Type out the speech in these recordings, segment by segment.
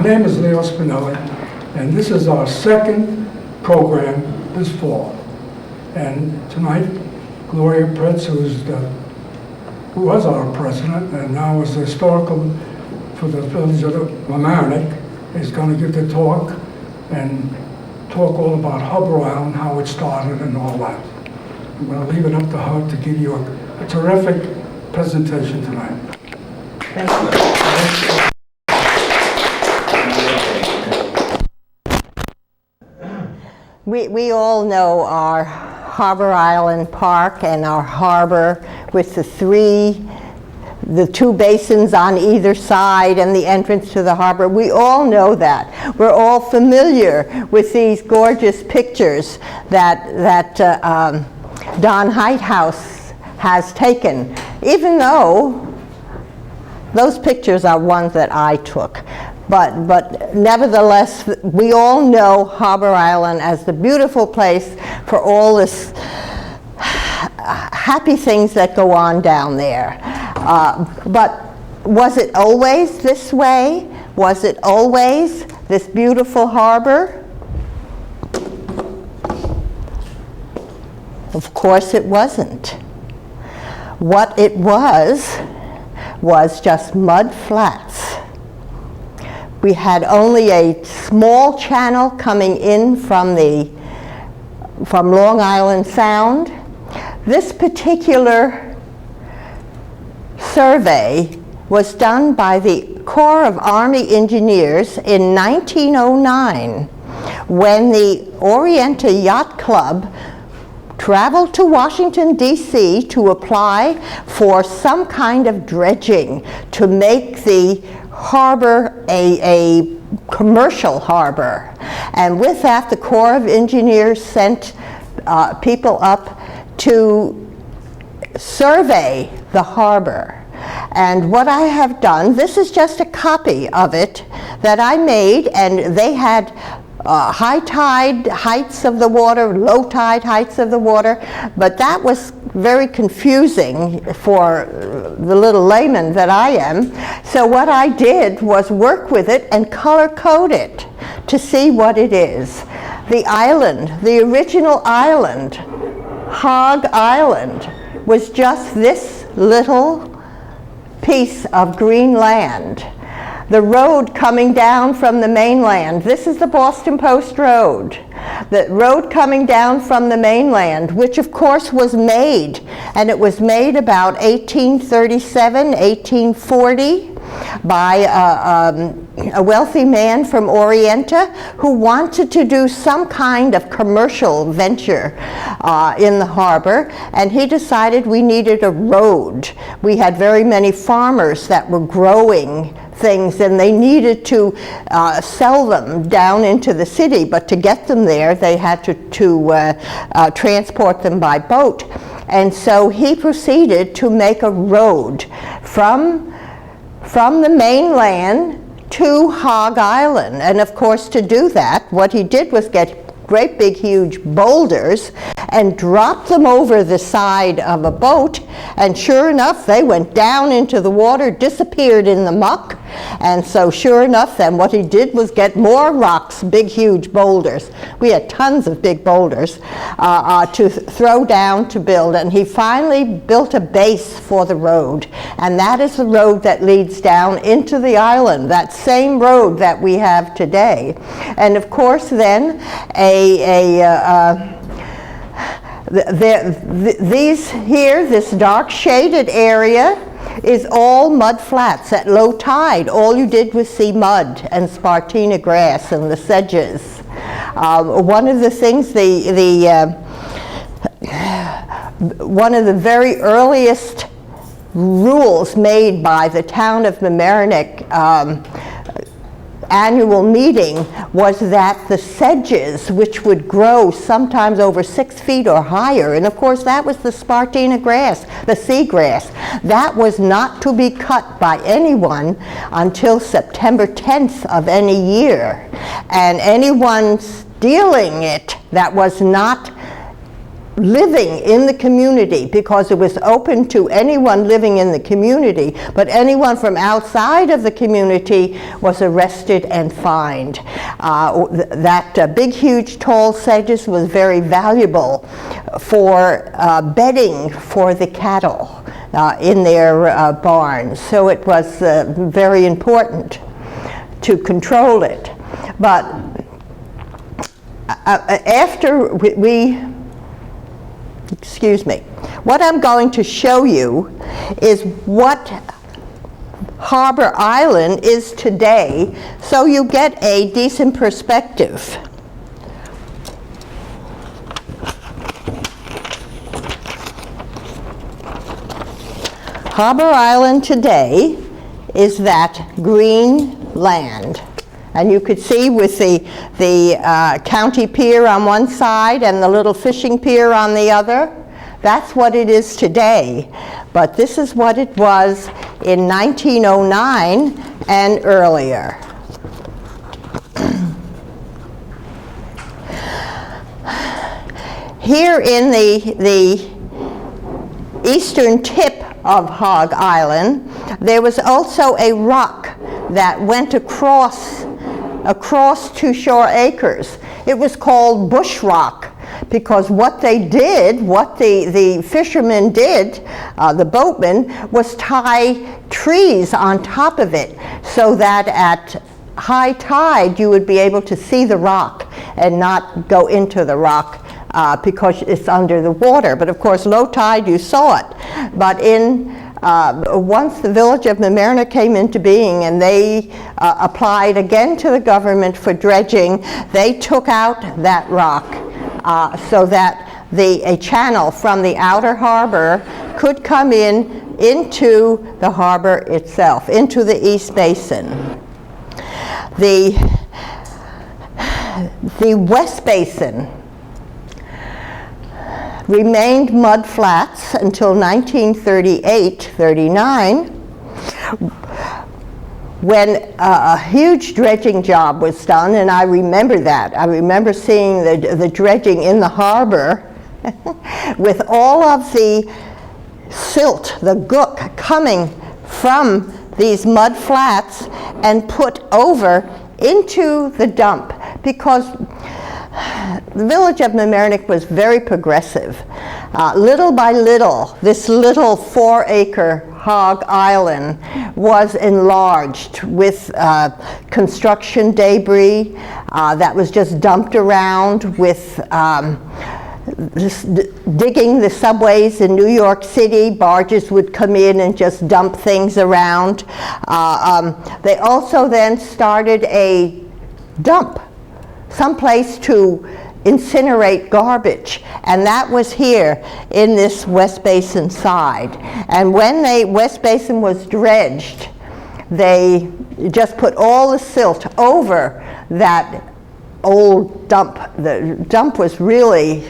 name is Leo Spinelli, and this is our second program this fall. And tonight, Gloria Pritts, who was our president and now is the historical for the village of Mamaroneck, is going to give the talk and talk all about Harbor Island, how it started and all that. I'm going to leave it up to her to give you a terrific presentation tonight. Thank you. We all know our Harbor Island Park and our harbor with the two basins on either side and the entrance to the harbor. We all know that. We're all familiar with these gorgeous pictures that Don Heighthouse has taken, even though those pictures are ones that I took. But nevertheless, we all know Harbor Island as the beautiful place for all this happy things that go on down there. But was it always this way? Was it always this beautiful harbor? Of course it wasn't. What it was just mud flats. We had only a small channel coming in from Long Island Sound. This particular survey was done by the Corps of Army Engineers in 1909 when the Orienta Yacht Club traveled to Washington, D.C. to apply for some kind of dredging to make the harbor a commercial harbor. And with that, the Corps of Engineers sent people up to survey the harbor. And what I have done, this is just a copy of it that I made, and they had high tide heights of the water, low tide heights of the water, but that was very confusing for the little layman that I am. So what I did was work with it and color code it to see what it is. The island, the original island, Hog Island, was just this little piece of green land. The road coming down from the mainland, this is the Boston Post Road. The road coming down from the mainland, which of course was made, and it was made about 1837, 1840 by a wealthy man from Orienta who wanted to do some kind of commercial venture in the harbor, and he decided we needed a road. We had very many farmers that were growing things, and they needed to sell them down into the city, but to get them there they had to transport them by boat. And so he proceeded to make a road from the mainland to Hog Island. And of course, to do that, what he did was get great big huge boulders and drop them over the side of a boat, and sure enough they went down into the water, disappeared in the muck. And so sure enough then what he did was get more rocks, big huge boulders. We had tons of big boulders to throw down to build, and he finally built a base for the road, and that is the road that leads down into the island, that same road that we have today. And of course then this dark shaded area is all mud flats. At low tide, all you did was see mud and spartina grass and the sedges. One of the things, one of the very earliest rules made by the town of Mamaroneck annual meeting was that the sedges, which would grow sometimes over 6 feet or higher, and of course that was the spartina grass, the seagrass, that was not to be cut by anyone until September 10th of any year. And anyone stealing it that was not living in the community, because it was open to anyone living in the community, but anyone from outside of the community was arrested and fined. That big, huge, tall sedges was very valuable for bedding for the cattle in their barns. So it was very important to control it. But after excuse me, what I'm going to show you is what Harbor Island is today, so you get a decent perspective. Harbor Island today is that green land. And you could see with the county pier on one side and the little fishing pier on the other, that's what it is today. But this is what it was in 1909 and earlier. Here in the eastern tip of Hog Island, there was also a rock that went across 2 shore acres. It was called bush rock, because what they did, what the fishermen did, the boatmen, was tie trees on top of it, so that at high tide you would be able to see the rock and not go into the rock because it's under the water. But of course, low tide you saw it. But once the village of Mamaroneck came into being and they applied again to the government for dredging, they took out that rock so that a channel from the outer harbor could come into the harbor itself, into the East Basin. The West Basin remained mud flats until 1938-39, when a huge dredging job was done, and I remember that. I remember seeing the dredging in the harbor with all of the silt, the gook, coming from these mud flats and put over into the dump, because the village of Mamaroneck was very progressive. Little by little, this little 4-acre Hog Island was enlarged with construction debris that was just dumped around, with digging the subways in New York City. Barges would come in and just dump things around. They also then started a dump, someplace to incinerate garbage, and that was here in this West Basin side. And when West Basin was dredged, they just put all the silt over that old dump. The dump was really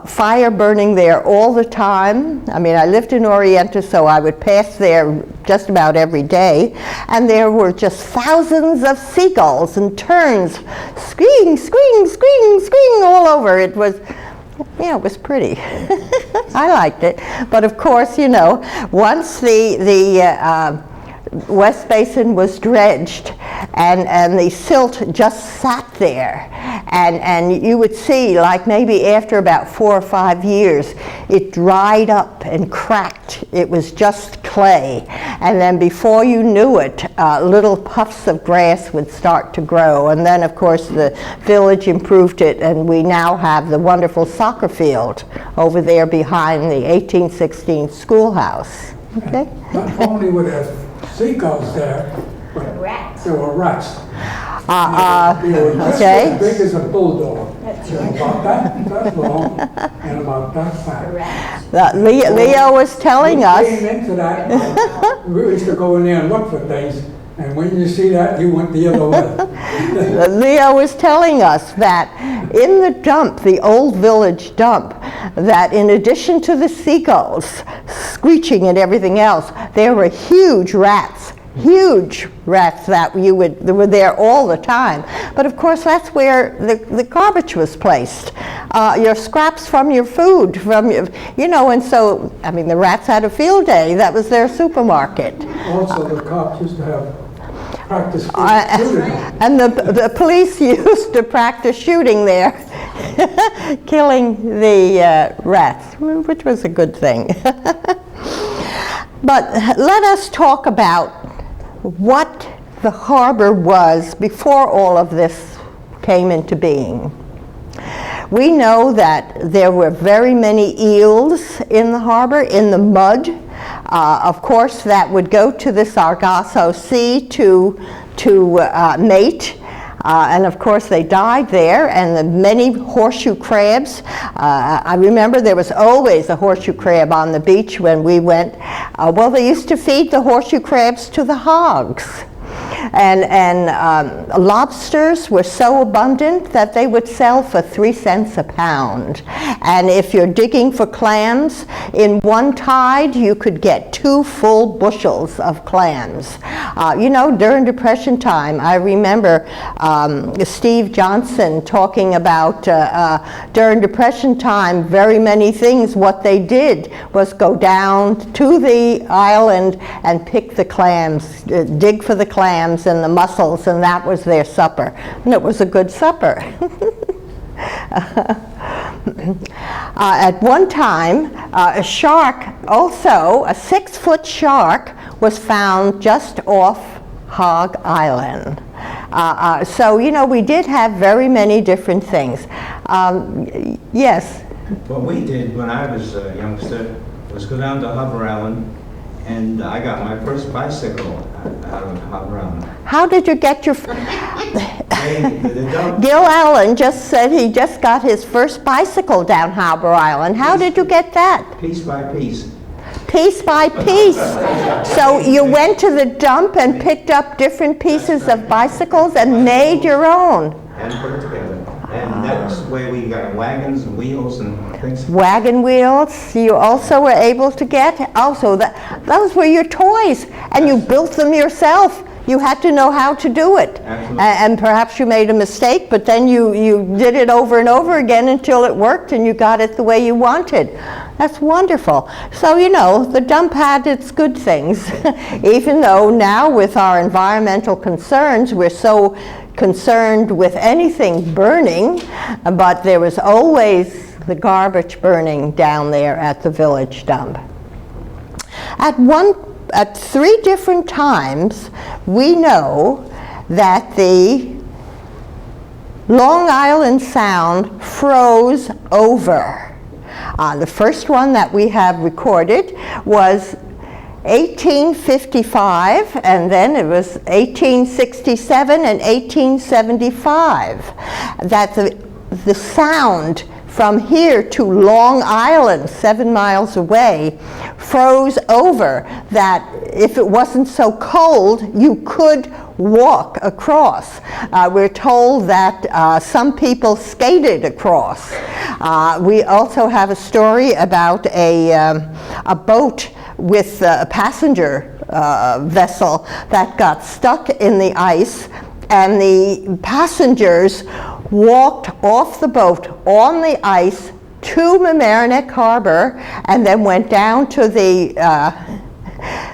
fire burning there all the time. I mean, I lived in Orienta, so I would pass there just about every day, and there were just thousands of seagulls and terns squeaking, squeaking, squeaking, squeaking all over. It was, it was pretty. I liked it. But of course, once the West Basin was dredged and the silt just sat there, and you would see, like maybe after about 4 or 5 years, it dried up and cracked. It was just clay, and then before you knew it, little puffs of grass would start to grow. And then of course the village improved it, and we now have the wonderful soccer field over there behind the 1816 schoolhouse. Okay. Not only were there seagulls there, but there were rats. They were just as big as a bulldog. About that long and about that fat. Leo was telling us. We came into that. We used to go in there and look for things, and when you see that, you went the other way. Leo was telling us that in the dump, the old village dump, that in addition to the seagulls screeching and everything else, there were huge rats huge rats that were there all the time. But of course, that's where the garbage was placed. Your scraps from your food, and so, I mean, the rats had a field day. That was their supermarket. Also, the cops used to have practice shooting. And the police used to practice shooting there, killing the rats, which was a good thing. But let us talk about what the harbor was before all of this came into being. We know that there were very many eels in the harbor, in the mud. Of course, that would go to the Sargasso Sea to mate. And of course they died there, and the many horseshoe crabs. I remember there was always a horseshoe crab on the beach when we went. Well, they used to feed the horseshoe crabs to the hogs. And lobsters were so abundant that they would sell for 3 cents a pound. And if you're digging for clams, in one tide you could get 2 full bushels of clams. During Depression time, I remember Steve Johnson talking about during Depression time, very many things, what they did was go down to the island and pick the clams, dig for the clams and the mussels, and that was their supper. And it was a good supper. At one time, a shark, also a 6-foot shark, was found just off Hog Island. So, we did have very many different things. Yes? What we did when I was a youngster was go down to Harbor Island, and I got my first bicycle out of Harbor Island. How did you get your... Gil Allen just said he just got his first bicycle down Harbor Island. How did you get that? Piece by piece. Piece by piece. So you went to the dump and picked up different pieces of bicycles and made your own. And put it together. And that's the way we got wagons and wheels and things. Wagon wheels you also were able to get. Also, those were your toys, and you built them yourself. You had to know how to do it. Absolutely. And perhaps you made a mistake, but then you did it over and over again until it worked and you got it the way you wanted. That's wonderful. So, the dump had its good things, even though now with our environmental concerns, we're so concerned with anything burning, but there was always the garbage burning down there at the village dump. At 3 different times, we know that the Long Island Sound froze over. The first one that we have recorded was 1855, and then it was 1867 and 1875, that the sound from here to Long Island, 7 miles away, froze over, that if it wasn't so cold, you could walk across. We're told that some people skated across. We also have a story about a boat with a passenger vessel that got stuck in the ice, and the passengers walked off the boat on the ice to Mamaroneck Harbor and then went down to the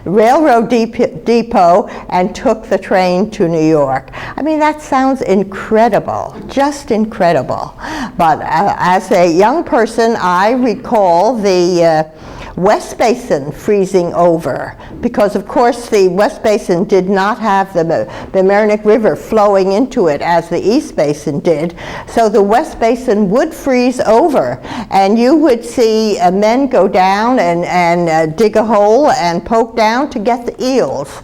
railroad depot and took the train to New York. I mean, that sounds incredible, just incredible. But as a young person, I recall the West Basin freezing over, because of course the West Basin did not have the Mamaroneck River flowing into it as the East Basin did, so the West Basin would freeze over, and you would see men go down and dig a hole and poke down to get the eels.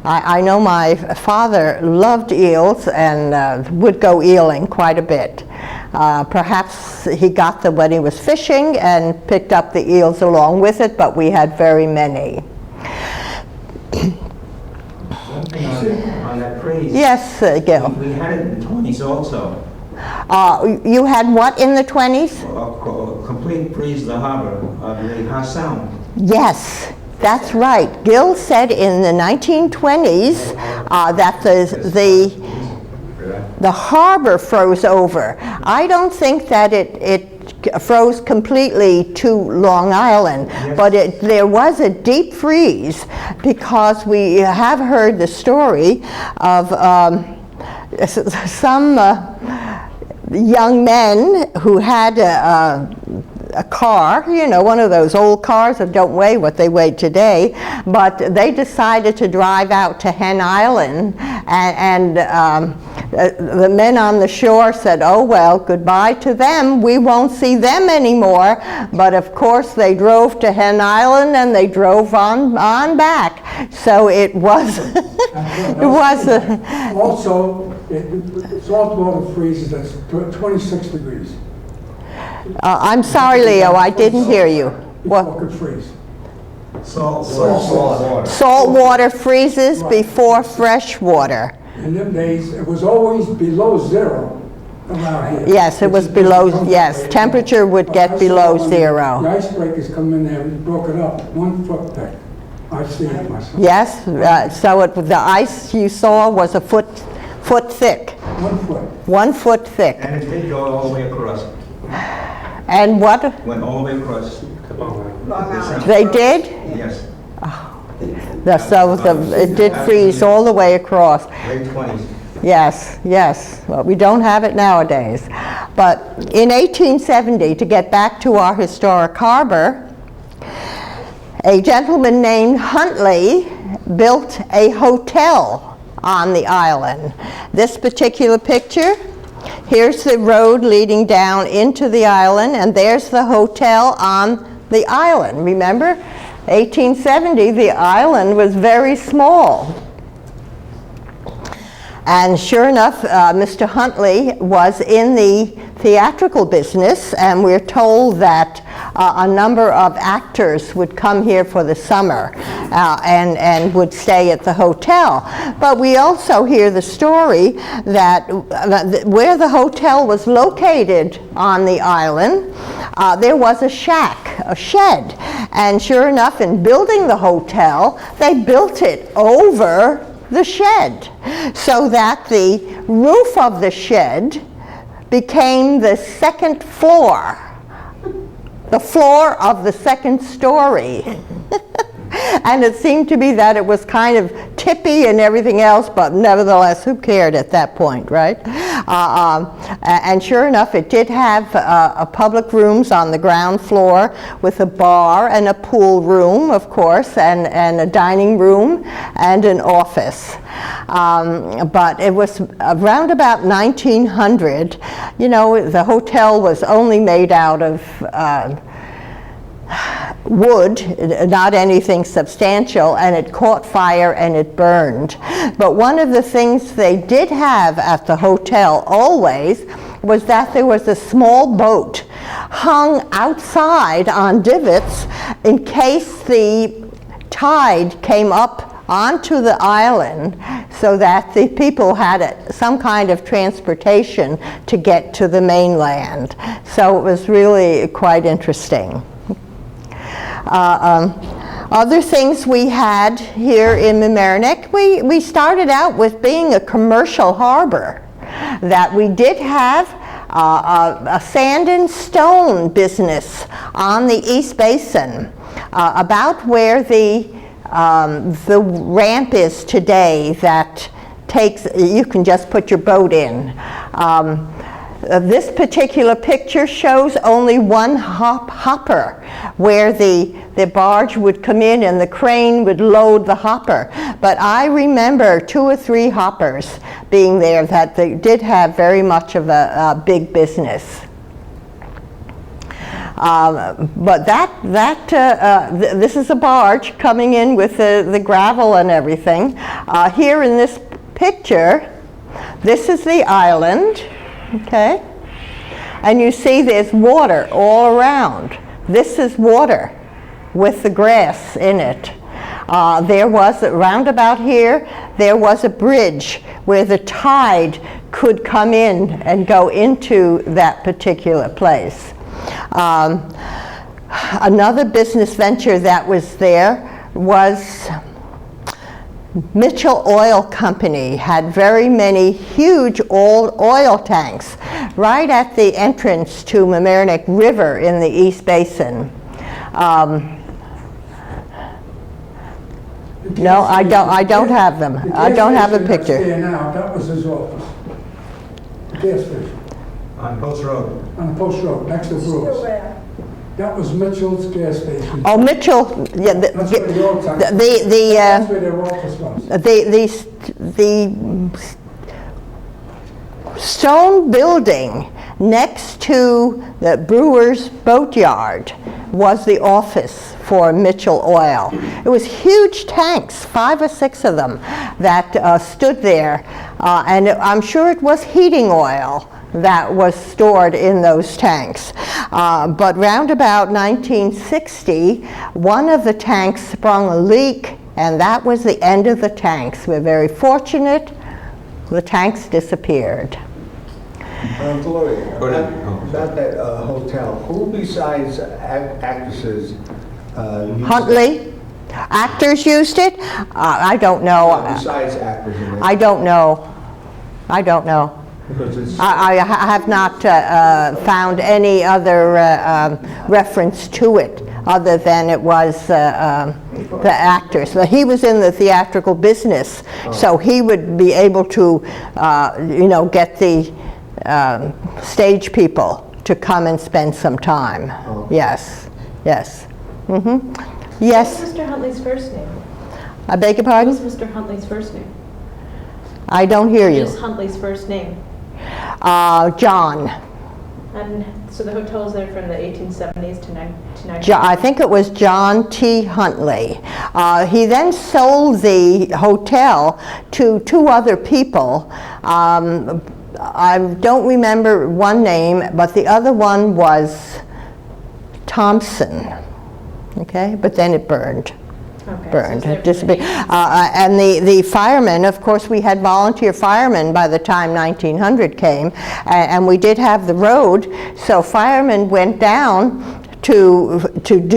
I know my father loved eels and would go eeling quite a bit. Perhaps he got them when he was fishing and picked up the eels along with it, but we had very many. On that freeze. Yes, Gil. We had it in the 20s also. You had what in the 20s? A complete freeze of the harbor of the Sound. Yes. That's right. Gill said in the 1920s that the harbor froze over. I don't think that it froze completely to Long Island, but there was a deep freeze, because we have heard the story of some young men who had a car, you know, one of those old cars that don't weigh what they weigh today, but they decided to drive out to Hen Island, and the men on the shore said, oh well, goodbye to them, we won't see them anymore. But of course they drove to Hen Island and they drove on back. So it was Also, salt water freezes at 26 degrees. I'm sorry, Leo, I didn't hear you. Before it could freeze. Salt water. Salt water freezes before fresh water. In them days, it was always below zero around here. Yes, it was below, yes, temperature would get below zero. The icebreakers come in there and broke it up, 1 foot thick. I've seen it myself. Yes, so the ice you saw was a foot thick. 1 foot. 1 foot thick. And it did go all the way across. And what? Went all the way across. They did? Yes, So it did freeze all the way across. late 20s. Yes, yes. Well, we don't have it nowadays. But in 1870, to get back to our historic harbor, a gentleman named Huntley built a hotel on the island. This particular picture, here's the road leading down into the island, and there's the hotel on the island. Remember, 1870, the island was very small. And sure enough, Mr. Huntley was in the theatrical business, and we're told that a number of actors would come here for the summer and would stay at the hotel. But we also hear the story that where the hotel was located on the island, there was a shack, a shed. And sure enough, in building the hotel, they built it over the shed, so that the roof of the shed became the second floor, the floor of the second story. And it seemed to be that it was kind of tippy and everything else, but nevertheless, who cared at that point, right? And sure enough, it did have public rooms on the ground floor with a bar and a pool room, of course, and a dining room and an office. But it was around about 1900, you know, the hotel was only made out of wood, not anything substantial, and it caught fire and it burned. But one of the things they did have at the hotel always was that there was a small boat hung outside on divots in case the tide came up onto the island, so that the people had some kind of transportation to get to the mainland. So it was really quite interesting. Other things we had here in Mamaroneck, we started out with being a commercial harbor. That we did have a sand and stone business on the East Basin, about where the ramp is today that you can just put your boat in. This particular picture shows only one hopper, where the barge would come in and the crane would load the hopper. But I remember 2 or 3 hoppers being there, that they did have very much of a big business. But this is a barge coming in with the gravel and everything. Here in this picture, this is the island. Okay, and you see there's water all around. This is water with the grass in it. There was, around about here, there was a bridge where the tide could come in and go into that particular place. Another business venture that was there was Mitchell Oil Company had very many huge old oil tanks right at the entrance to Mamaroneck River in the East Basin. No, I don't have them. I don't have a picture. That was his office. The gas station. On Post Road. On the Post Road, next to Brewers. That was Mitchell's gas station. Oh, Mitchell, yeah, That's where the old tank. That's where their office was. the stone building next to the Brewers Boatyard was the office for Mitchell Oil. It was huge tanks, 5 or 6 of them, that stood there, and I'm sure it was heating oil that was stored in those tanks. But round about 1960, one of the tanks sprung a leak, and that was the end of the tanks. We're very fortunate. The tanks disappeared. Gloria, Go ahead. about that hotel, who besides actresses used Huntley, actors used it? I don't know. besides actors in it? I don't know. I don't know. Because it's, I have not found any other reference to it other than it was the actors. But he was in the theatrical business, so he would be able to, get the stage people to come and spend some time. Yes, yes. Yes, What's Mr. Huntley's first name? I beg your pardon? What's Mr. Huntley's first name? I don't hear you. Just Huntley's first name. John. And so the hotel's there from the 1870s to 1990. I think it was John T. Huntley. He then sold the hotel to 2 other people. I don't remember one name, but the other one was Thompson. Okay, but then it burned. Okay, Burned, so it it's disappeared. there from the And the firemen, of course, we had volunteer firemen by the time 1900 came, and we did have the road, so firemen went down to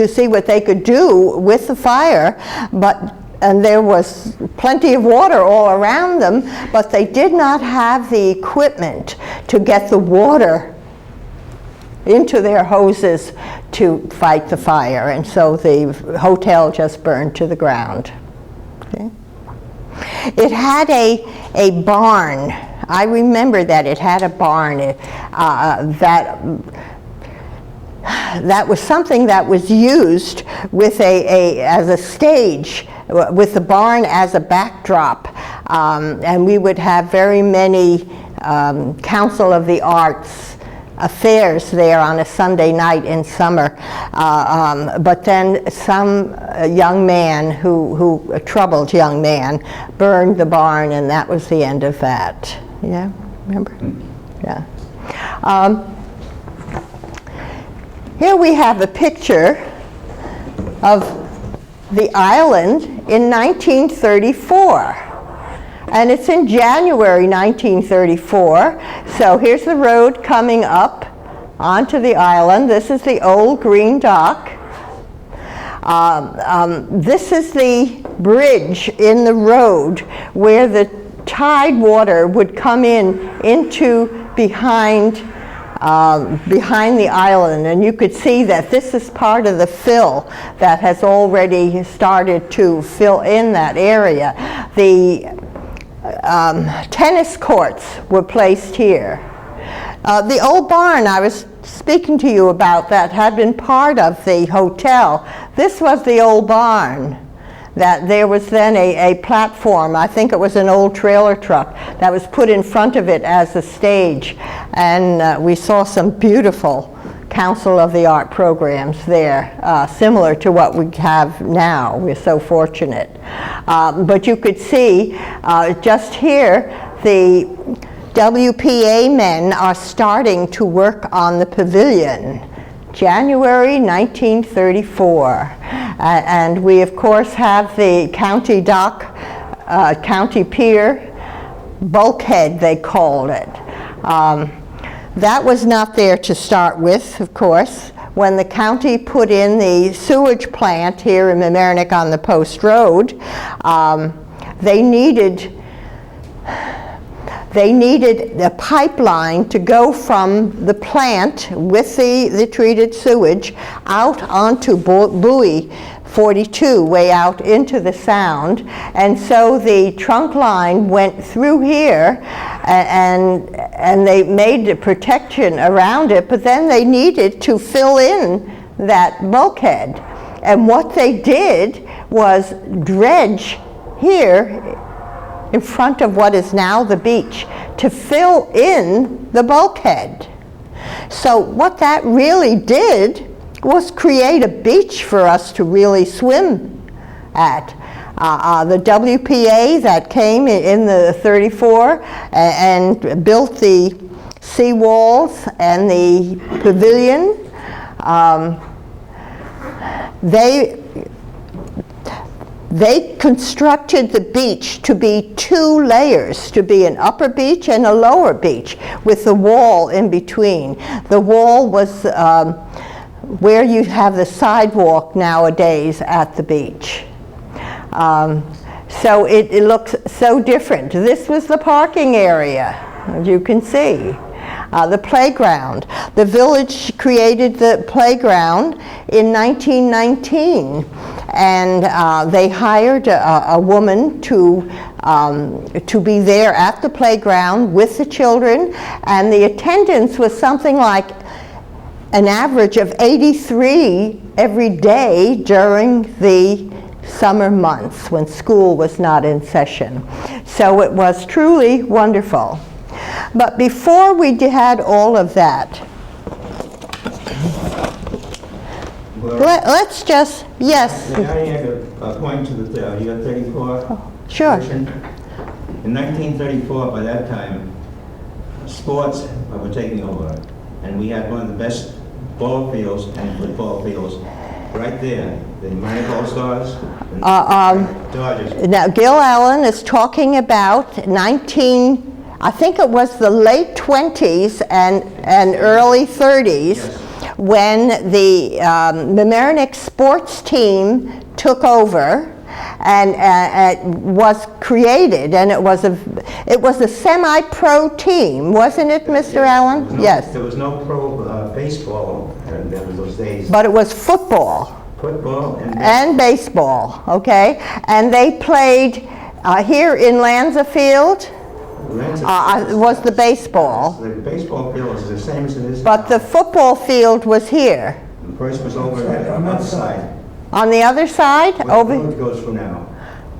see what they could do with the fire, and there was plenty of water all around them, but they did not have the equipment to get the water into their hoses to fight the fire, and so the hotel just burned to the ground. Okay. It had a barn. I remember that it had a barn that was something that was used with as a stage, with the barn as a backdrop, and we would have very many Council of the Arts affairs there on a Sunday night in summer, but then some young man a troubled young man, burned the barn, and that was the end of that. Yeah, remember? Yeah. Here we have a picture of the island in 1934. And it's in January 1934. So here's the road coming up onto the island. This is the old green dock. This is the bridge in the road where the tide water would come into behind the island, and you could see that this is part of the fill that has already started to fill in that area. The tennis courts were placed here. The old barn I was speaking to you about that had been part of the hotel, this was the old barn. That there was then a platform, I think it was an old trailer truck, that was put in front of it as a stage, and we saw some beautiful Council of the Art programs there, similar to what we have now. We're so fortunate. But you could see just here, the WPA men are starting to work on the pavilion. January 1934. And we of course have the county dock, county pier, bulkhead they called it. That was not there to start with, of course. when the county put in the sewage plant here in Mamaroneck on the Post Road, they needed a pipeline to go from the plant with the treated sewage out onto buoy 42, way out into the Sound. And so the trunk line went through here, and they made the protection around it, but then they needed to fill in that bulkhead. And what they did was dredge here in front of what is now the beach to fill in the bulkhead. So what that really did was create a beach for us to really swim at. The WPA that came in the 34 and built the sea walls and the pavilion, they constructed the beach to be 2 layers, to be an upper beach and a lower beach with the wall in between. The wall was where you have the sidewalk nowadays at the beach. So it looks so different. This was the parking area, as you can see. The playground. The village created the playground in 1919, and they hired a woman to be there at the playground with the children, and the attendance was something like an average of 83 every day during the summer months when school was not in session. So it was truly wonderful. But before we had all of that, let's just, yes. May I add a point to the year 34? Sure. Version? In 1934, by that time, sports were taking over, and we had one of the best ball fields and football fields right there. The Mamk All-Stars, Dodgers. Now, Gil Allen is talking about I think it was the late 20s and early 30s, Yes. when the Mamaroneck sports team took over and was created, and it was a semi-pro team, wasn't it, Mr. Allen? Yes. There was no pro baseball in those days. But it was football. Football And baseball, okay? And they played here in Lanza Field. Was the baseball. The baseball field was the same as it is. But the football field was here. The first was over there on that side. On the other side? Where Over the road goes from now.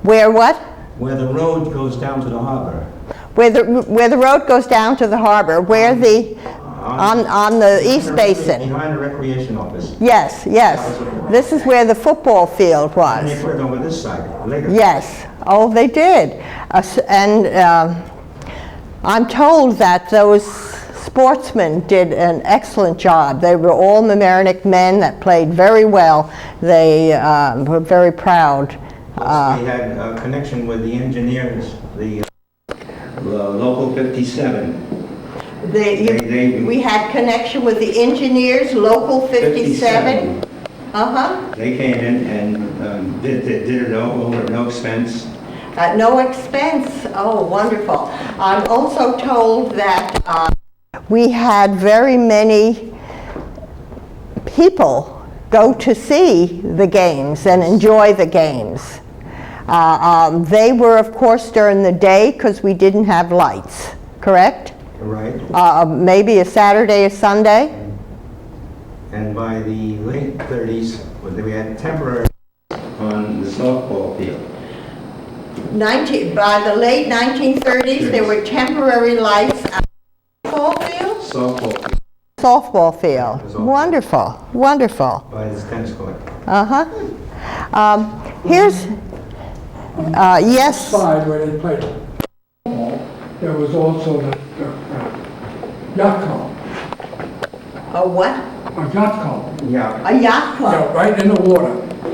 where what? Where the road goes down to the harbor. Where the road goes down to the harbor, where the on the East Basin. Behind the recreation office. Yes, yes. This is where the football field And they was. put it over this side later. Yes. Oh, they did. I'm told that those sportsmen did an excellent job. They were all Mamaroneck men that played very well. They were very proud. Plus, we had a connection with the engineers, the local 57. We had connection with the engineers, Local 57. Uh-huh. They came in and did it all at no expense. At no expense. Oh, wonderful. I'm also told that we had very many people go to see the games and enjoy the games. They were, of course, during the day because we didn't have lights, correct? Right. Maybe a Saturday or Sunday? And by the late 30s, we had temporary on the softball field. By the late 1930s, there were temporary lights at the softball field? Softball field. Softball field. Wonderful, wonderful. By this tennis court. Uh-huh. Here's, yes. Side where they played ball, there was also the yacht club. A what? A yacht club. Yeah. A yacht club? Yeah, right in the water.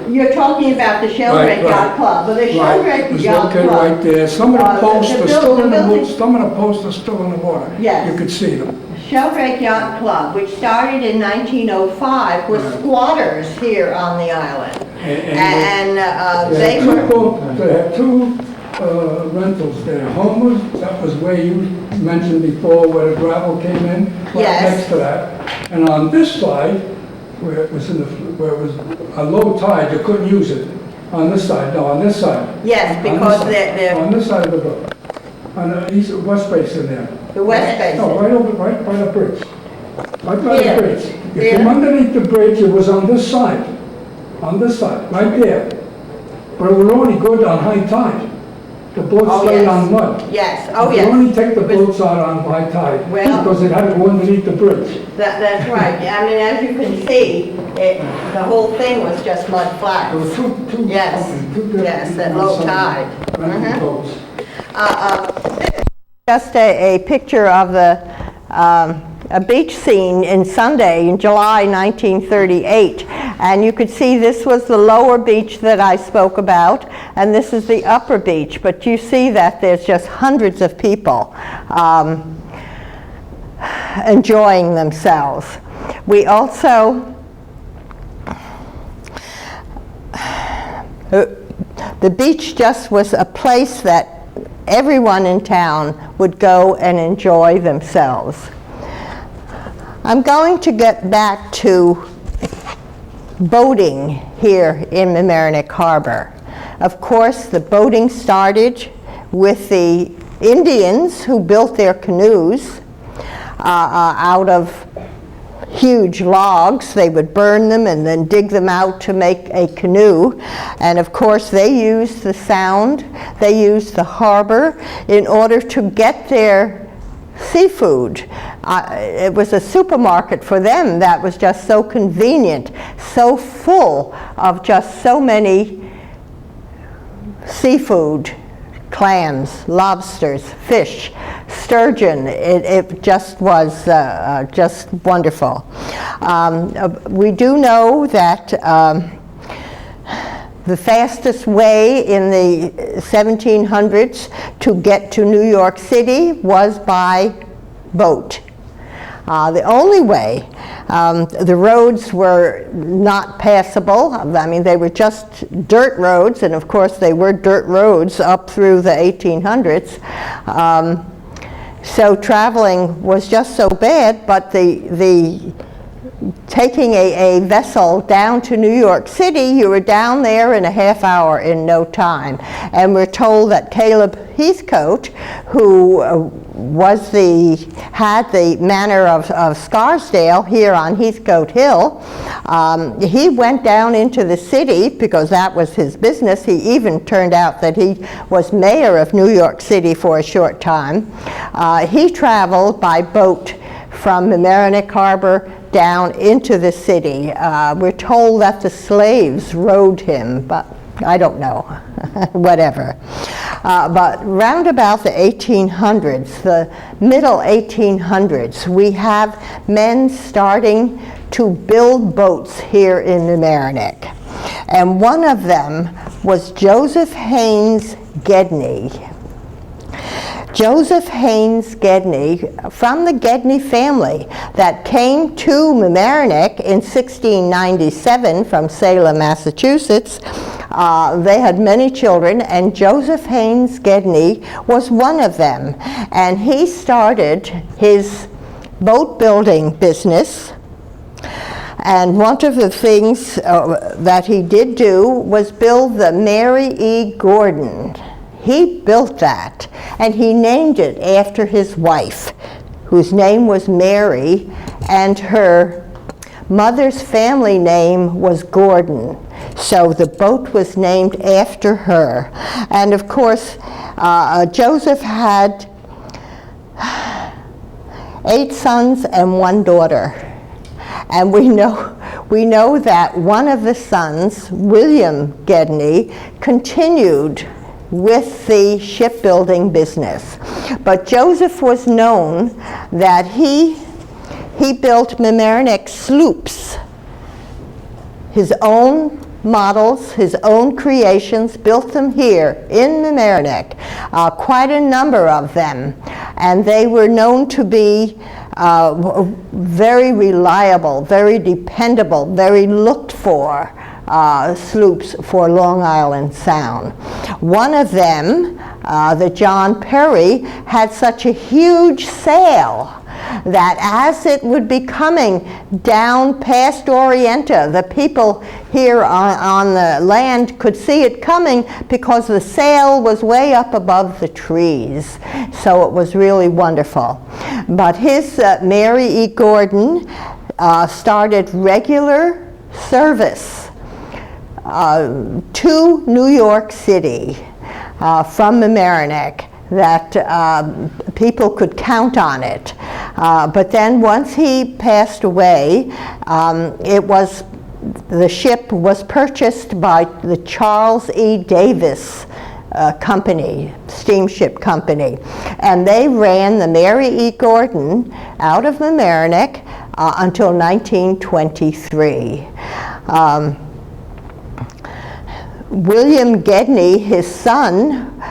You're talking about the Sheldrake Right, Yacht right. Club. Well, the Right, Sheldrake it's Yacht located Club. right there. Some of the posts the are buil- still the in the building- water. Some of the posts are still in the water. Yes. You could see them. Sheldrake Yacht Club, which started in 1905, was Right. squatters here on the island. And They they were, had two rentals there. Homer's, that was where you mentioned before, where the gravel came in, right Yes. next to that. And on this side, where it was where it was a low tide, you couldn't use it. On this side, no, on this side. yes, On because this side. they're On this side of the boat. On the east, west basin there. the west No, basin. right over, right by the bridge. Right by Here. the bridge. If Here. you're underneath the bridge, it was on this side. On this side, right there. But it would only go down high tide. The boats Oh, stayed yes. on mud. Yes, oh, You yes. only take the boats out on high tide, Well- because it had to go underneath the bridge. That's right. I mean, as you can see, the whole thing was just mud flats. There were two Yes. companies, two different Yes, people at on low some tide. renting Mhm. boats. Just a picture of a beach scene in Sunday in July 1938. And you could see this was the lower beach that I spoke about, and this is the upper beach. But you see that there's just hundreds of people enjoying themselves. We also, the beach just was a place that everyone in town would go and enjoy themselves. I'm going to get back to boating here in Mamaroneck Harbor. Of course, the boating started with the Indians who built their canoes out of huge logs. They would burn them and then dig them out to make a canoe. And of course, they used the sound, they used the harbor in order to get their seafood. It was a supermarket for them that was just so convenient, so full of just so many seafood, clams, lobsters, fish, sturgeon. It just was just wonderful. We do know that the fastest way in the 1700s to get to New York City was by boat. The only way, the roads were not passable. I mean, they were just dirt roads, and of course they were dirt roads up through the 1800s. So traveling was just so bad, but taking a vessel down to New York City, you were down there in a half hour in no time. And we're told that Caleb Heathcote, who had the manor of Scarsdale here on Heathcote Hill, he went down into the city because that was his business. He even turned out that he was mayor of New York City for a short time. He traveled by boat from Mamaroneck Harbor down into the city. We're told that the slaves rowed him, but I don't know, whatever. But round about the 1800s, the middle 1800s, we have men starting to build boats here in Mamaroneck. And one of them was Joseph Haynes Gedney. Joseph Haynes Gedney, from the Gedney family that came to Mamaroneck in 1697 from Salem, Massachusetts. They had many children, and Joseph Haynes Gedney was one of them. And he started his boat building business. And one of the things that he did do was build the Mary E. Gordon. He built that, and he named it after his wife, whose name was Mary, and her mother's family name was Gordon. So the boat was named after her. And of course, Joseph had 8 sons and 1 daughter. And we know that one of the sons, William Gedney, continued with the shipbuilding business. But Joseph was known that he built Mamaroneck sloops, his own models, his own creations, built them here in Mamaroneck, quite a number of them. And they were known to be very reliable, very dependable, very looked for sloops for Long Island Sound. One of them, the John Perry, had such a huge sail that as it would be coming down past Orienta, the people here on the land could see it coming because the sail was way up above the trees. So it was really wonderful. But his Mary E. Gordon started regular service to New York City from Mamaroneck, that people could count on it. But then once he passed away, the ship was purchased by the Charles E. Davis company, steamship company, and they ran the Mary E. Gordon out of Mamaroneck until 1923. William Gedney, his son,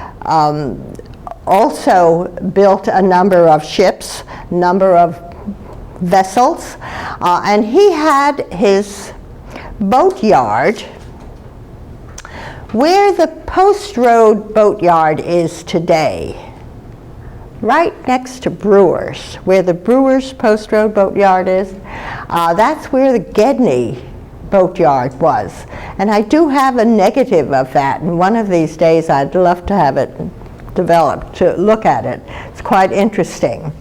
also built a number of ships, number of vessels, and he had his boatyard where the Post Road boatyard is today, right next to Brewers, where the Brewers Post Road boatyard is. That's where the Gedney boatyard was. And I do have a negative of that, and one of these days I'd love to have it developed, to look at it. It's quite interesting.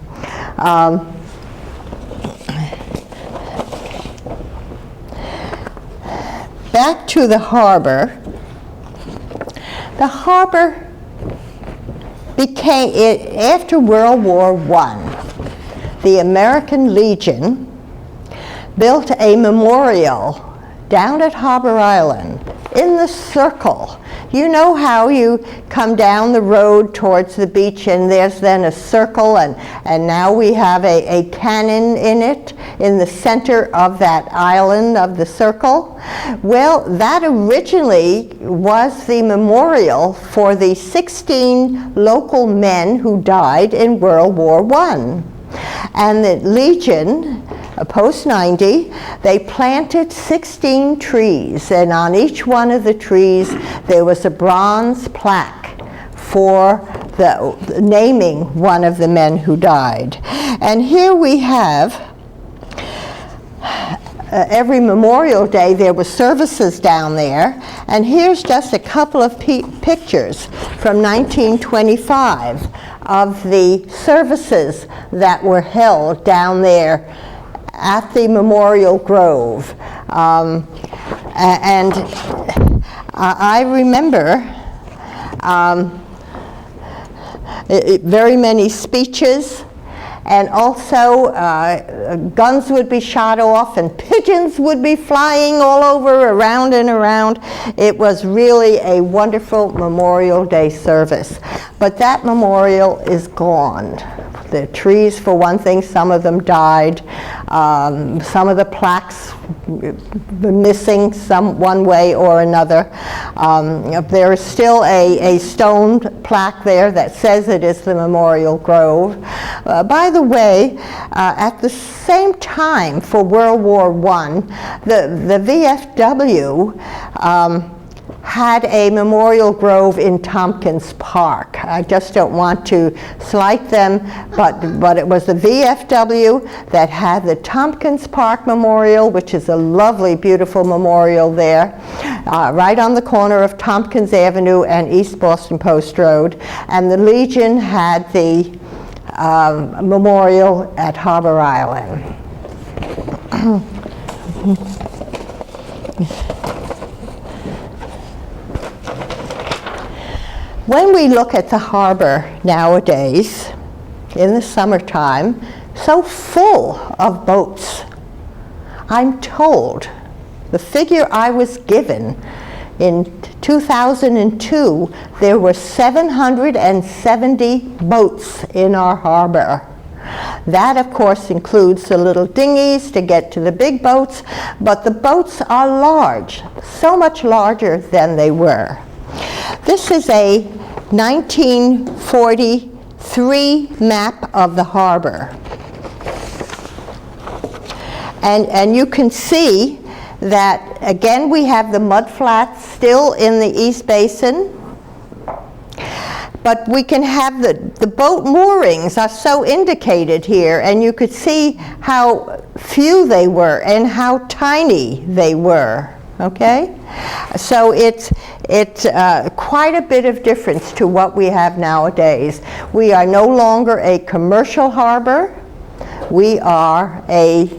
Back to the harbor. The harbor became, after World War I, the American Legion built a memorial down at Harbor Island in the circle. You know how you come down the road towards the beach and there's then a circle, and now we have a cannon in it in the center of that island of the circle? Well, that originally was the memorial for the 16 local men who died in World War I. And the Legion, post-90, they planted 16 trees, and on each one of the trees there was a bronze plaque for naming one of the men who died. And here we have, every Memorial Day there were services down there, and here's just a couple of pictures from 1925 of the services that were held down there at the Memorial Grove. And I remember very many speeches, and also guns would be shot off and pigeons would be flying all over, around and around. It was really a wonderful Memorial Day service. But that memorial is gone. The trees, for one thing, some of them died. Some of the plaques were missing one way or another. There is still a stone plaque there that says it is the Memorial Grove. By the way, at the same time for World War I, the VFW had a memorial grove in Tompkins Park. I just don't want to slight them, but it was the VFW that had the Tompkins Park Memorial, which is a lovely, beautiful memorial there, right on the corner of Tompkins Avenue and East Boston Post Road. And the Legion had the memorial at Harbor Island. When we look at the harbor nowadays, in the summertime, so full of boats, I'm told, the figure I was given in 2002, there were 770 boats in our harbor. That, of course, includes the little dinghies to get to the big boats, but the boats are large, so much larger than they were. This is a 1943 map of the harbor. And you can see that, again, we have the mud flats still in the East Basin, but we can have the boat moorings are so indicated here, and you could see how few they were and how tiny they were, okay? So it's quite a bit of difference to what we have nowadays. We are no longer a commercial harbor. We are a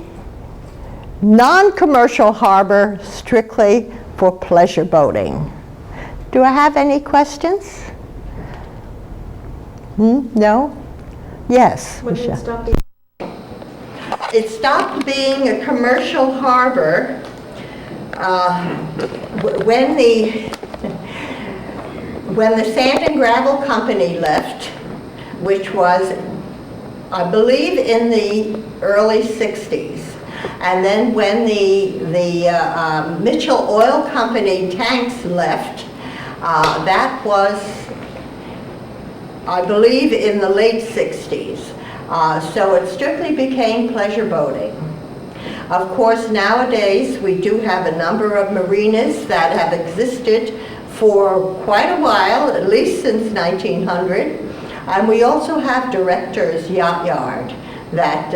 non-commercial harbor strictly for pleasure boating. Do I have any questions? No? Yes, When did it Michelle. stop being? It stopped being a commercial harbor when the Sand and Gravel Company left, which was, I believe, in the early 60s. And then when the Mitchell Oil Company tanks left, that was, I believe, in the late 60s. So it strictly became pleasure boating. Of course, nowadays we do have a number of marinas that have existed for quite a while, at least since 1900. And we also have Directors Yacht Yard that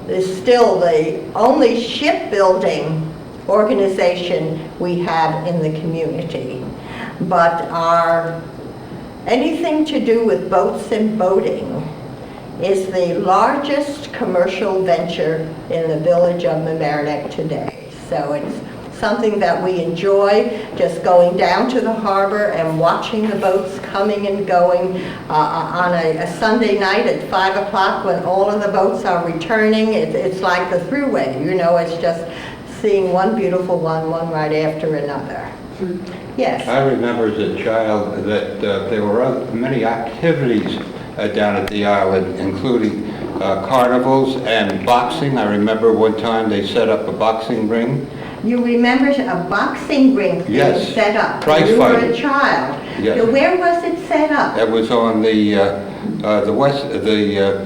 is still the only shipbuilding organization we have in the community. But anything to do with boats and boating is the largest commercial venture in the village of Mamaroneck today. So it's something that we enjoy, just going down to the harbor and watching the boats coming and going on a Sunday night at 5 o'clock when all of the boats are returning. It's like the thruway, you know, it's just seeing one beautiful one right after another. Yes? I remember as a child that there were many activities down at the island, including carnivals and boxing. I remember one time they set up a boxing ring. You remember a boxing rink being Yes. set up Prize when you were a fighting. child? Yes. Now, where was it set up? That was on the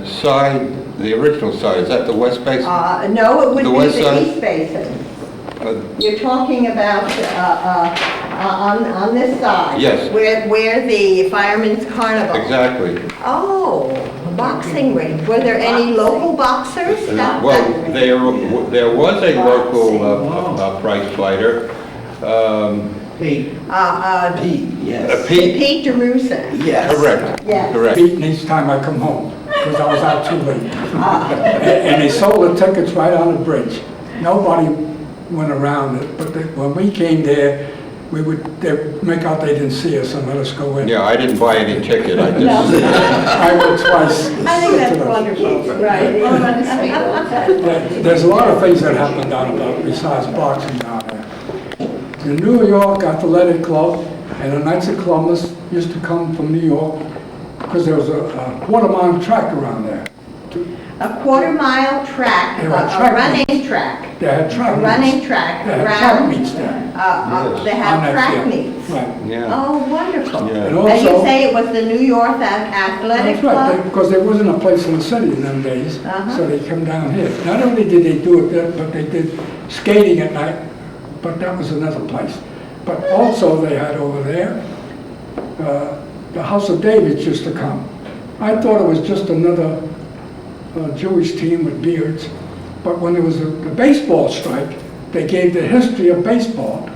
side, the original side. Is that the west basin? No, it would The be west the side? East Basin. Uh, You're talking about on this side? Yes. Where the Fireman's Carnival? Exactly. Oh, boxing rink. Were there any local boxers? Well, there was a local prize fighter. Pete. Pete. Pete DeRusa. Correct. Yes. Correct. Beaten each time I come home, because I was out too late. And they sold the tickets right on the bridge. Nobody went around it, but when we came there, they'd make out they didn't see us and let us go in. Yeah, I didn't buy any ticket. I just. I went twice. I think that's wonderful. Right. There's a lot of things that happen down there besides boxing down there. The New York Athletic Club and the Knights of Columbus used to come from New York because there was a quarter-mile track around there. A quarter-mile track, They a were track running track. They had track A meets. running track They had track around. meets there. They on have that track field. meets. Right. Yeah. Oh, wonderful. Yeah. And And you also, say it was the New York Athletic that's right, Club? because there wasn't a place in the city in them days, so they come down here. Not only did they do it there, but they did skating at night, but that was another place. But also they had over there, the House of David used to come. I thought it was just another Jewish team with beards, but when there was the baseball strike, they gave the history of baseball.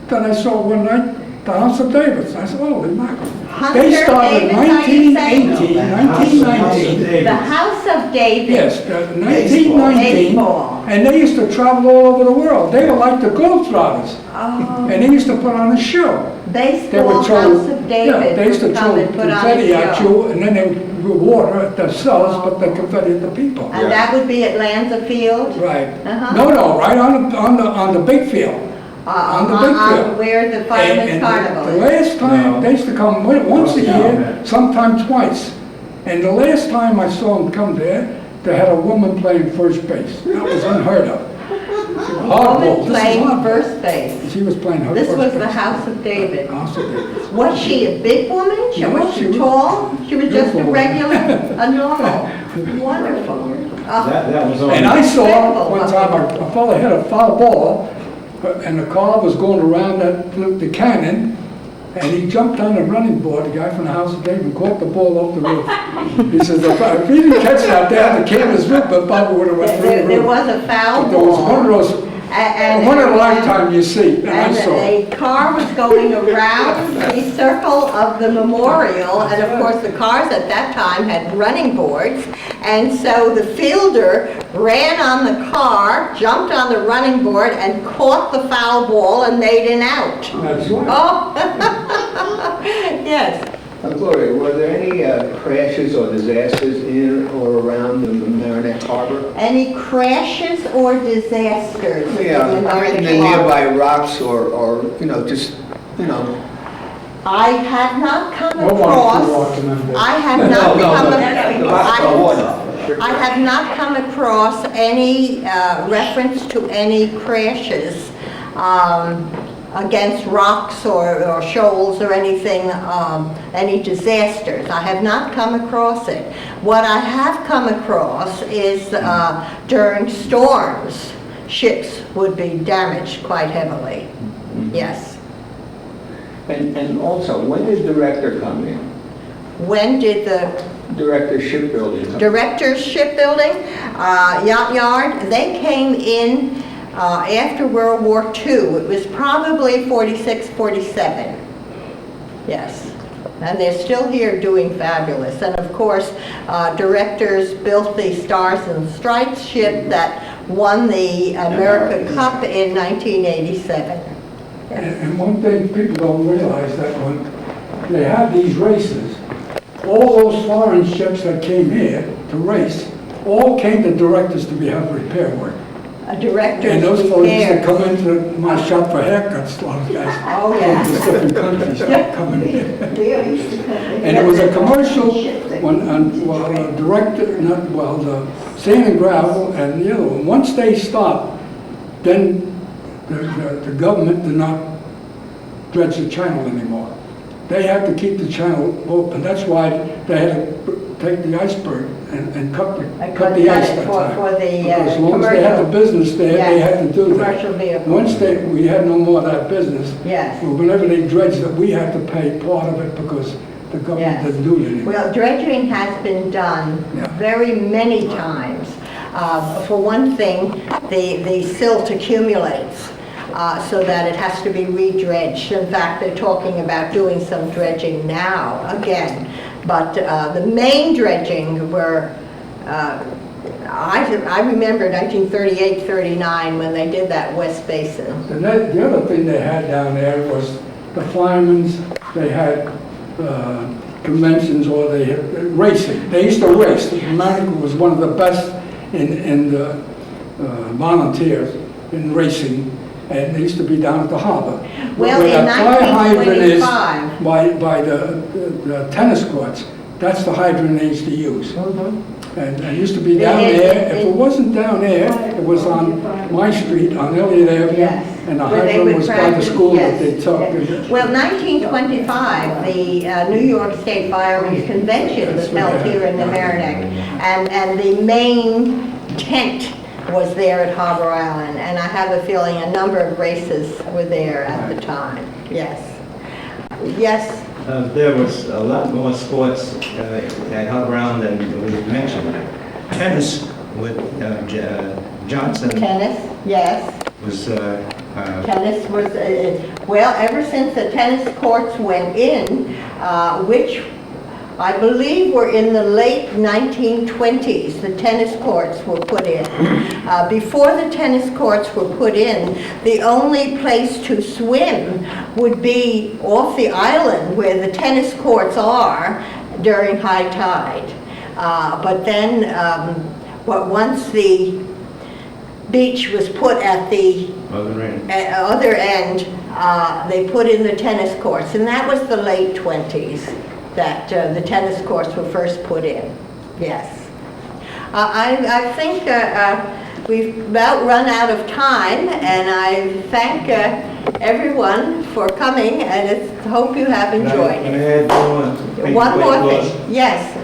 Then I saw one night, the House of David. I said, holy mackerel. Hunter They started in Davis, are you saying? 1919. The House of David. Yes, 1919. Baseball. And they used to travel all over the world. They were like the Globetrotters. Oh, And they used to put on a show. They baseball would throw, House of David they used to would come throw and put on confetti a at show. you, and then they would water at themselves, but the confetti at the people. And that would be at Lanza Field? Right. Uh-huh. No, right on the big field. On the big field. Where the Fireman's And Carnival the is. last time, they used to come once a year, sometime twice. And the last time I saw them come there, they had a woman playing first base. That was unheard of. Hardball. Woman This is playing hardball. first base. She was playing her This first was base. the House of David. House of David. Was she a big woman? No, Was she she was- tall? She was just a Beautiful. regular, a normal. Wonderful. Oh, That was And on, I saw one time a fellow hit a foul ball, and the car was going around the cannon, and he jumped on the running board, the guy from the House of David, and caught the ball off the roof. He says, if he didn't catch that there, the canvas roof, but Bobby would have went through the There roof. was a foul But there was one of ball. those, one in a lifetime you see, and I And saw it. a car was going around the circle of the memorial, and of course the cars at that time had running boards, and so the fielder ran on the car, jumped on the running board, and caught the foul ball and made an out. That's right. Oh, yes. Gloria, were there any crashes or disasters in or around the Mamaroneck Harbor? Any crashes or disasters? Yeah, in the I mean, the American Harbor? nearby rocks or, just, I have not come No one across. flew off the member. I have not come. water. I have not come across any reference to any crashes against rocks or shoals or anything, any disasters. I have not come across it. What I have come across is during storms, ships would be damaged quite heavily. Yes. And also, when did Director come in? When did the Director Shipbuilding come in? Directors Shipbuilding, Yacht Yard, they came in after World War II. It was probably 46, 47. Yes. And they're still here doing fabulous. And of course, Directors built the Stars and Stripes ship that won the America Cup in 1987. And one thing people don't realize that when they had these races, all those foreign ships that came here to race, all came to Directors to have repair work. Directors And those folks used to repairs. come into my shop for haircuts, a lot of guys. Oh, yeah. From different countries started coming in. They used to come in. And it was a commercial when, the sand and gravel and the other one, once they stopped, then the government did not dredge the channel anymore. They had to keep the channel open. That's why they had to take the iceberg and cut the ice that time. For the Because as long as they had the business there, they Yes, had to do that. commercial vehicles. Once we had no more of that business, Yes. well, whenever they dredged it, we had to pay part of it because the government Yes. didn't do it anymore. Well, dredging has been done Yeah. very many times. For one thing, the silt accumulates so that it has to be redredged. In fact, they're talking about doing some dredging now again. But the main dredging were, I remember 1938, 39 when they did that West Basin. The other thing they had down there was the firemen's, they had conventions or they had racing. They used to race. America was one of the best in the volunteers in racing, and they used to be down at the harbor. Well, Where in that fire hydrant is 1925. by the tennis courts, that's the hydrant they used to use. And it used to be down there. If it wasn't down there, it was on my street, on Elliott Avenue, Yes. and the Where they hydrant would was by the practice, school that yes, they took. yes. Well, 1925, the New York State Firemen's Convention was held here in the Mamaroneck, and the main tent was there at Harbor Island, and I have a feeling a number of races were there at the time. Yes. Yes. there was a lot more sports at Harbor Island than we mentioned. Tennis with Johnson Tennis, yes. was, Tennis was, well, ever since the tennis courts went in, which I believe were in the late 1920s, the tennis courts were put in. Before the tennis courts were put in, the only place to swim would be off the island where the tennis courts are during high tide. But then, once the beach was put at the other end, they put in the tennis courts, and that was the late 20s. that the tennis courts were first put in. Yes. I think we've about run out of time, and I thank everyone for coming, and hope you have enjoyed Can I it. add One more thing, yes.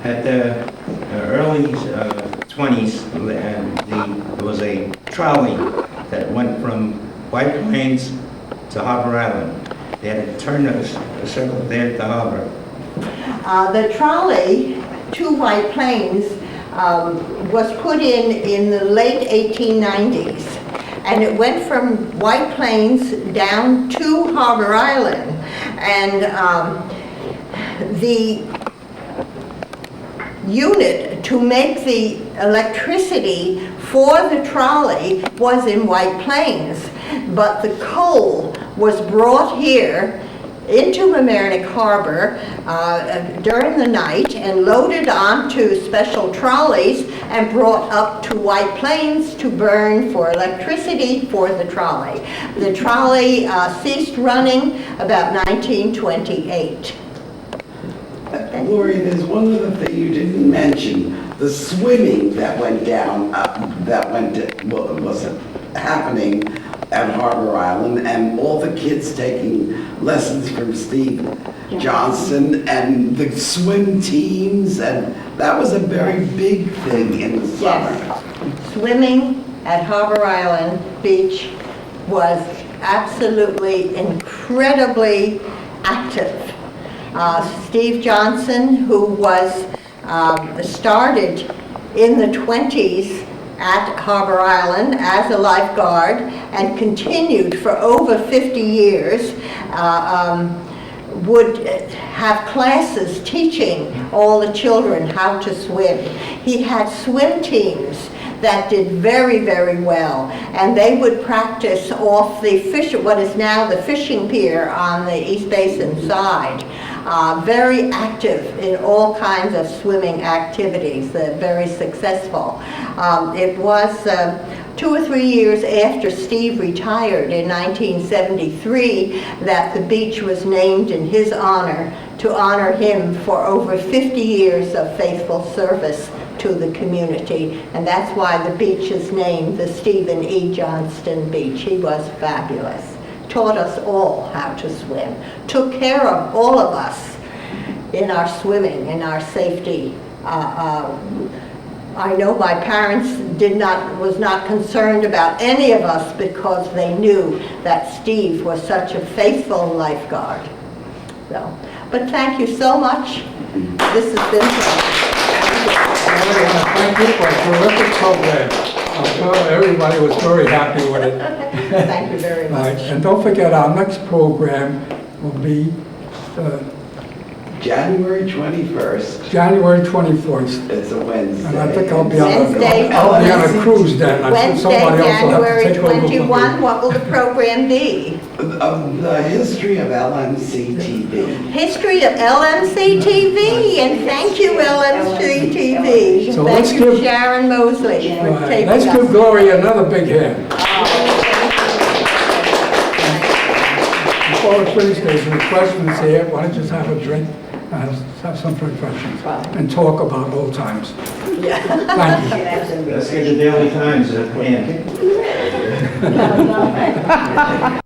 At the early 20s, there was a trolley that went from White Plains to Harbor Island. They had to turn a circle there at the harbor. The trolley to White Plains was put in the late 1890s, and it went from White Plains down to Harbor Island, and the unit to make the electricity for the trolley was in White Plains, but the coal was brought here into Mamaroneck Harbor during the night and loaded onto special trolleys and brought up to White Plains to burn for electricity for the trolley. The trolley ceased running about 1928. Gloria, there's one other thing you didn't mention, the swimming that went down, wasn't happening at Harbor Island, and all the kids taking lessons from Steve Johnson and the swim teams, and that was a very big thing in the summer. Yes. Swimming at Harbor Island Beach was absolutely incredibly active. Steve Johnson, who was started in the 20s at Harbor Island as a lifeguard and continued for over 50 years, would have classes teaching all the children how to swim. He had swim teams that did very, very well, and they would practice off the what is now the fishing pier on the East Basin side. Very active in all kinds of swimming activities, very successful. It was 2 or 3 years after Steve retired in 1973 that the beach was named in his honor, to honor him for over 50 years of faithful service to the community, and that's why the beach is named the Stephen E. Johnston Beach. He was fabulous. Taught us all how to swim, took care of all of us in our swimming, in our safety. I know my parents was not concerned about any of us because they knew that Steve was such a faithful lifeguard. So, but thank you so much. This has been fun. Thank you for a terrific program. I'm sure everybody was very happy with it. Thank you very much. And don't forget, our next program will be January 21st, January 21st. it's a Wednesday. And I think I'll be on Wednesday. a cruise then. I think Wednesday, somebody else will have to January take over for me. 21, what will the program be? The history of LMC-TV. History of LMC-TV, and thank you, LMC-TV. So let's Thank you, give- Sharon Mosley, for All right, taking let's us. give Gloria another big hand. Before we finish, there's refreshments here. Why don't you just have a drink, have some refreshments, and talk about old times. Yeah. Thank you. Let's get the Daily Times at hand.